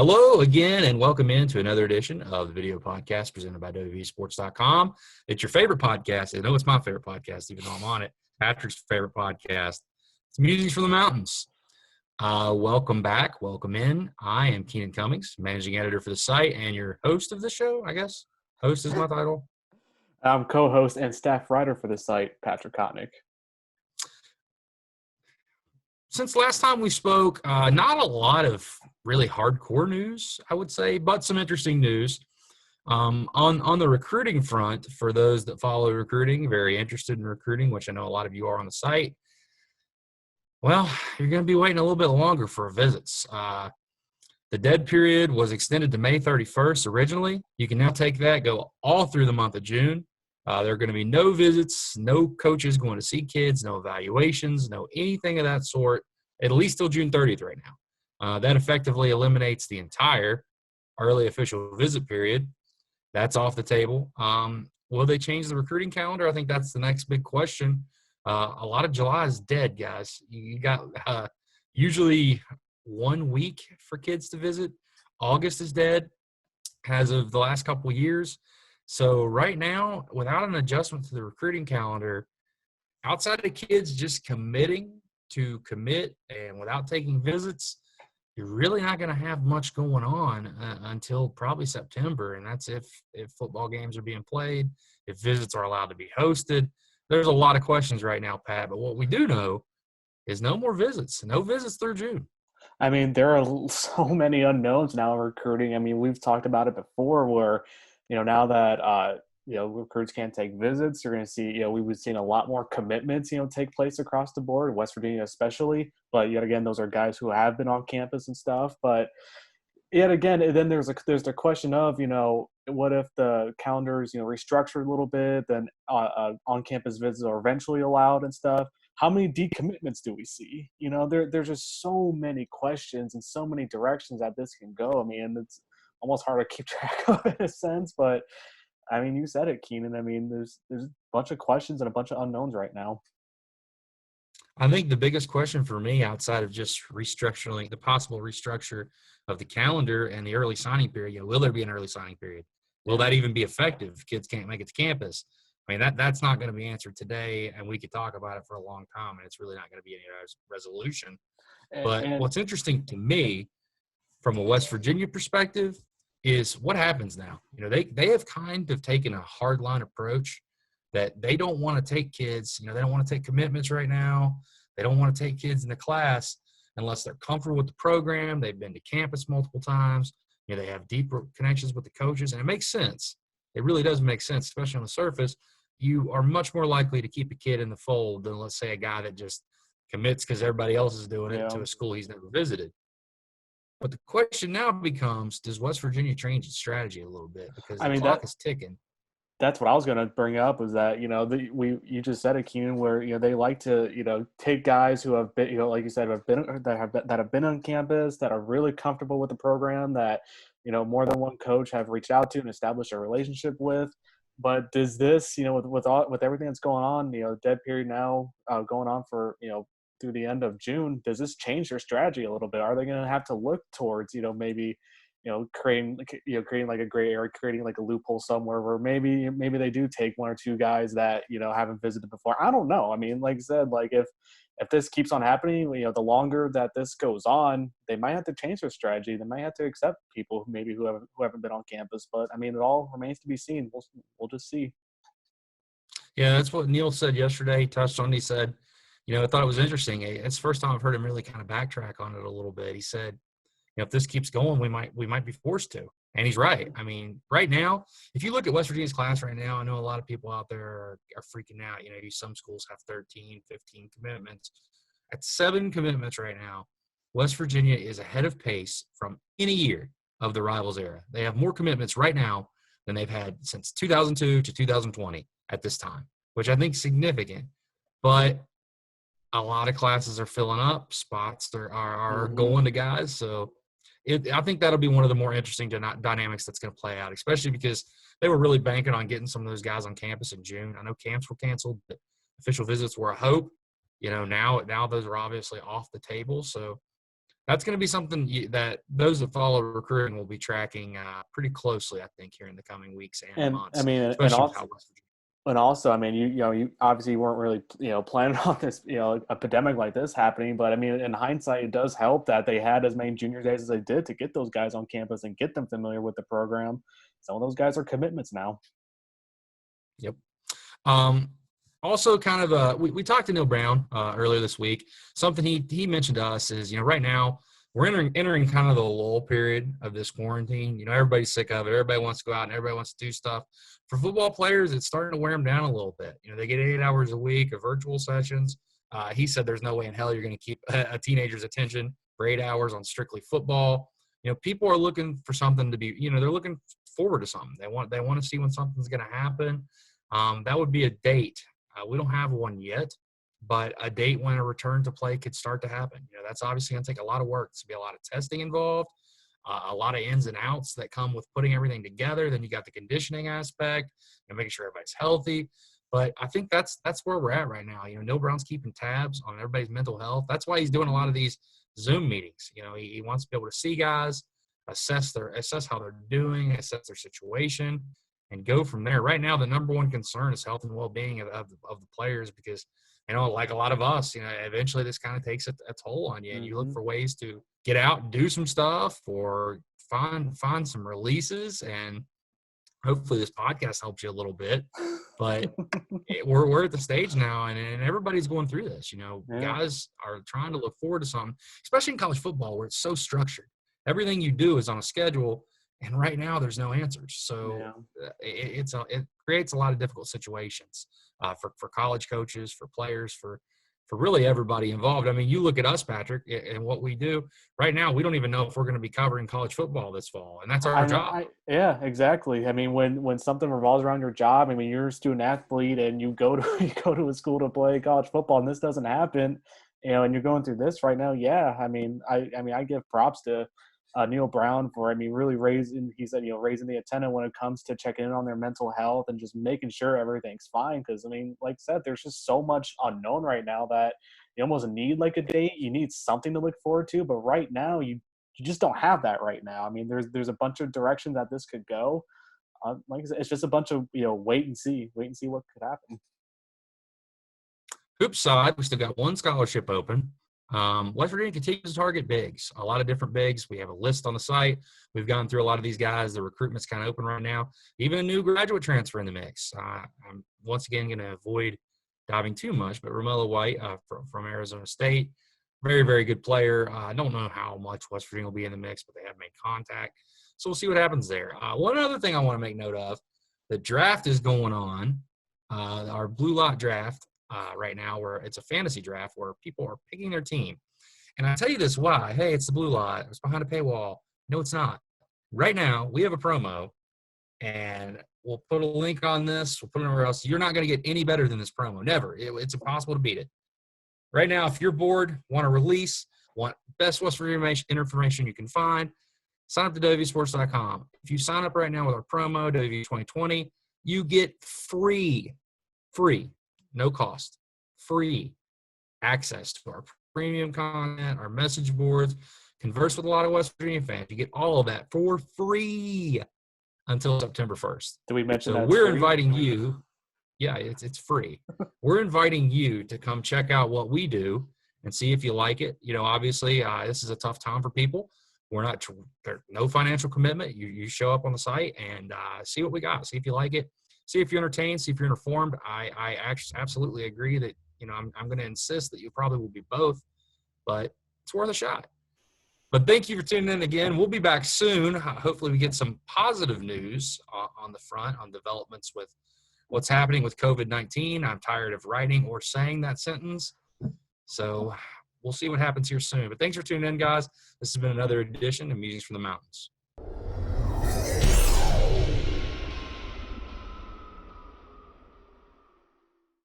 Hello again, and welcome into another edition of the video podcast presented by WVSports.com. It's your favorite podcast. I know it's my favorite podcast, even though I'm on it. Patrick's favorite podcast. It's Musings from the Mountains. Welcome back. Welcome in. I am Keenan Cummings, managing editor for the site and your host of the show, I guess. Host is my title. I'm co-host and staff writer for the site, Patrick Kotnik. Since last time we spoke, not a lot of really hardcore news, I would say, but some interesting news. On the recruiting front, for those that follow recruiting, very interested in recruiting, which I know a lot of you are on the site, well, you're going to be waiting a little bit longer for visits. The dead period was extended to May 31st originally. You can now take that, go all through the month of June. There are going to be no visits, no coaches going to see kids, no evaluations, no anything of that sort, at least till June 30th right now. That effectively eliminates the entire early official visit period. That's off the table. Will they change the recruiting calendar? I think that's the next big question. A lot of July is dead, guys. You got usually 1 week for kids to visit. August is dead as of the last couple of years. So right now, without an adjustment to the recruiting calendar, outside of kids just committing to commit and without taking visits, you're really not going to have much going on until probably September. And that's if football games are being played, if visits are allowed to be hosted. There's a lot of questions right now, Pat. But what we do know is no more visits, no visits through June. I mean, there are so many unknowns now in recruiting. I mean, we've talked about it before where, now that, recruits can't take visits, you're going to see, we've seen a lot more commitments, take place across the board, West Virginia especially. But yet again, those are guys who have been on campus and stuff. But yet again, then there's the question of, what if the calendars, restructured a little bit, then on-campus visits are eventually allowed and stuff. How many decommitments do we see? There's just so many questions and so many directions that this can go. I mean, it's almost hard to keep track of in a sense, but I mean, you said it, Keenan. I mean, there's a bunch of questions and a bunch of unknowns right now. I think the biggest question for me, outside of just restructuring, the possible restructure of the calendar and the early signing period, will there be an early signing period? Will that even be effective if kids can't make it to campus? I mean, that's not going to be answered today, and we could talk about it for a long time, and it's really not going to be any resolution. But what's interesting to me from a West Virginia perspective is what happens now. They have kind of taken a hardline approach that they don't want to take kids. They don't want to take commitments right now. They don't want to take kids into class unless they're comfortable with the program. They've been to campus multiple times. They have deeper connections with the coaches, and it makes sense. It really does make sense, especially on the surface. You are much more likely to keep a kid in the fold than, let's say, a guy that just commits because everybody else is doing it to a school he's never visited. But the question now becomes, does West Virginia change its strategy a little bit? Because the clock is ticking. That's what I was going to bring up was that, you just said it, Keenan, where, they like to, take guys who have been, like you said, that have been on campus, that are really comfortable with the program, that, more than one coach have reached out to and established a relationship with. But does this, with everything that's going on, dead period now going on for, through the end of June, does this change their strategy a little bit? Are they going to have to look towards, maybe, creating like a gray area, creating like a loophole somewhere where maybe they do take one or two guys that, haven't visited before? I don't know. I mean, like I said, like if this keeps on happening, the longer that this goes on, they might have to change their strategy. They might have to accept people who haven't been on campus. But I mean, it all remains to be seen. We'll just see. Yeah, that's what Neal said yesterday. He touched on it. He said, I thought it was interesting. It's the first time I've heard him really kind of backtrack on it a little bit. He said, if this keeps going, we might be forced to. And he's right. I mean, right now, if you look at West Virginia's class right now, I know a lot of people out there are freaking out. Some schools have 13, 15 commitments. At 7 commitments right now, West Virginia is ahead of pace from any year of the Rivals era. They have more commitments right now than they've had since 2002 to 2020 at this time, which I think is significant. But a lot of classes are filling up. Spots are going to guys. So I think that'll be one of the more interesting dynamics that's going to play out, especially because they were really banking on getting some of those guys on campus in June. I know camps were canceled, but official visits were a hope. Now those are obviously off the table. So that's going to be something that those that follow recruiting will be tracking pretty closely, I think, here in the coming weeks and And I months, mean, especially with how West Virginia. and also, I mean, you obviously weren't really, planning on this, epidemic like this happening. But I mean, in hindsight, it does help that they had as many junior days as they did to get those guys on campus and get them familiar with the program. Some of those guys are commitments now. Yep. Also, kind of, we talked to Neal Brown earlier this week. Something he mentioned to us is, right now we're entering kind of the lull period of this quarantine. Everybody's sick of it. Everybody wants to go out and everybody wants to do stuff. For football players, it's starting to wear them down a little bit. They get 8 hours a week of virtual sessions. He said there's no way in hell you're going to keep a teenager's attention for 8 hours on strictly football. People are looking for something to be, they're looking forward to something. They want to see when something's going to happen. That would be a date. We don't have one yet, but a date when a return to play could start to happen. That's obviously going to take a lot of work. There's going to be a lot of testing involved, a lot of ins and outs that come with putting everything together. Then you got the conditioning aspect and making sure everybody's healthy. But I think that's where we're at right now. Neal Brown's keeping tabs on everybody's mental health. That's why he's doing a lot of these Zoom meetings. He wants to be able to see guys, assess how they're doing, assess their situation, and go from there. Right now, the number one concern is health and well-being of the players because, like a lot of us, eventually this kind of takes a toll on you, and you look for ways to get out and do some stuff or find some releases, and hopefully this podcast helps you a little bit. But we're at the stage now, and everybody's going through this. Guys are trying to look forward to something, especially in college football where it's so structured. Everything you do is on a schedule. And right now, there's no answers. So it creates a lot of difficult situations for college coaches, for players, for really everybody involved. I mean, you look at us, Patrick, and what we do right now. We don't even know if we're going to be covering college football this fall, and that's our job. Yeah, exactly. I mean, when something revolves around your job, I mean, you're a student athlete, and you go to a school to play college football, and this doesn't happen, and you're going through this right now. Yeah, I mean, I give props to Neal Brown for, really raising the antenna when it comes to checking in on their mental health and just making sure everything's fine. Because, like I said, there's just so much unknown right now that you almost need like a date. You need something to look forward to. But right now, you just don't have that right now. I mean, there's a bunch of directions that this could go. Like I said, it's just a bunch of, wait and see what could happen. Hoops side, we still got one scholarship open. West Virginia continues to target bigs, a lot of different bigs. We have a list on the site. We've gone through a lot of these guys. The recruitment's kind of open right now. Even a new graduate transfer in the mix. I'm once again going to avoid diving too much, but Romello White from Arizona State, very, very good player. I don't know how much West Virginia will be in the mix, but they have made contact. So we'll see what happens there. One other thing I want to make note of, the draft is going on, our Blue Lot draft. Right now, where it's a fantasy draft where people are picking their team. And I tell you this why. Hey, it's the Blue Lot. It's behind a paywall. No, it's not. Right now, we have a promo, and we'll put a link on this. We'll put it anywhere else. You're not going to get any better than this promo. Never. It's impossible to beat it. Right now, if you're bored, want a release, want best West Virginia information you can find, sign up to WVSports.com. If you sign up right now with our promo, WV2020, you get free, no cost, free access to our premium content, our message boards, converse with a lot of West Virginia fans. You get all of that for free until September 1st. Did we mention that? So we're inviting you. Yeah, it's free. We're inviting you to come check out what we do and see if you like it. Obviously, this is a tough time for people. There's no financial commitment. You show up on the site and see what we got. See if you like it. See if you're entertained, see if you're informed. I actually absolutely agree that, I'm going to insist that you probably will be both, but it's worth a shot. But thank you for tuning in again. We'll be back soon. Hopefully we get some positive news on the front on developments with what's happening with COVID-19. I'm tired of writing or saying that sentence. So we'll see what happens here soon. But thanks for tuning in, guys. This has been another edition of Musings from the Mountains.